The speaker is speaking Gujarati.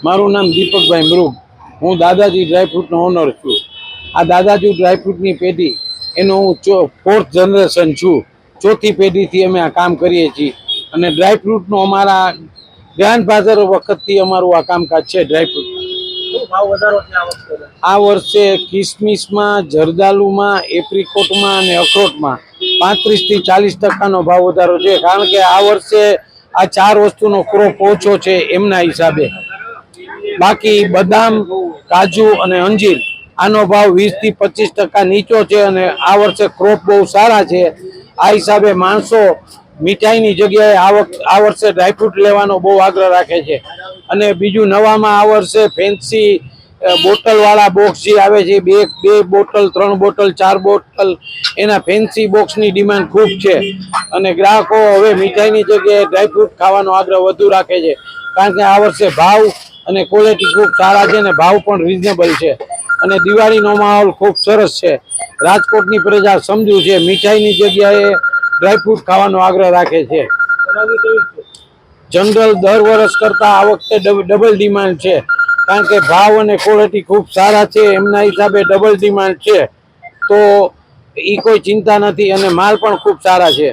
મારું નામ દીપકભાઈ મૃગ, હું દાદાજી ડ્રાયફ્રૂટનો ઓનર છું. આ દાદાજી ડ્રાયફ્રૂટની પેઢી એનો હું 4th જનરેશન છું. ચોથી પેઢીથી અમે આ કામ કરીએ છીએ અને ડ્રાયફ્રૂટનો અમારા ગ્રાન્ડફાધર વખતથી અમારું આ કામકાજ છે. ડ્રાયફ્રૂટ આ વર્ષે કિસમિસમાં, જરદાલુમાં, એપ્રિકોટમાં અને અખરોટમાં 35 થી 40% ભાવ વધારો છે. કારણ કે આ વર્ષે આ 4 વસ્તુનો ક્રોપ ઓછો છે એમના હિસાબે. બાકી બદામ, કાજુ અને અંજીર આનો ભાવ 20 થી 25% નીચો છે અને આ વર્ષે ક્રોપ બહુ સારા છે. આ હિસાબે માણસો મીઠાઈની જગ્યાએ આ વર્ષે ડ્રાયફ્રૂટ લેવાનો બહુ આગ્રહ રાખે છે. અને બીજું નવામાં આ વર્ષે ફેન્સી બોટલવાળા બોક્સ જે આવે છે, 2 બોટલ, 3 બોટલ, 4 બોટલ, એના ફેન્સી બોક્સની ડિમાન્ડ ખૂબ છે. અને ગ્રાહકો હવે મીઠાઈની જગ્યાએ ડ્રાયફ્રૂટ ખાવાનો આગ્રહ વધુ રાખે છે. કારણ કે આ વર્ષે ભાવ અને ક્વોલિટી ખૂબ સારા છે અને ભાવ પણ રીઝનેબલ છે. અને દિવાળીનો માહોલ ખૂબ સરસ છે. રાજકોટની પ્રજા સમજુ છે, મીઠાઈની જગ્યાએ ડ્રાયફ્રૂટ ખાવાનો આગ્રહ રાખે છે. જનરલ દર વર્ષ કરતાં આ વખતે ડબલ ડિમાન્ડ છે. કારણ કે ભાવ અને ક્વોલિટી ખૂબ સારા છે, એમના હિસાબે ડબલ ડિમાન્ડ છે. તો એ કોઈ ચિંતા નથી અને માલ પણ ખૂબ સારા છે.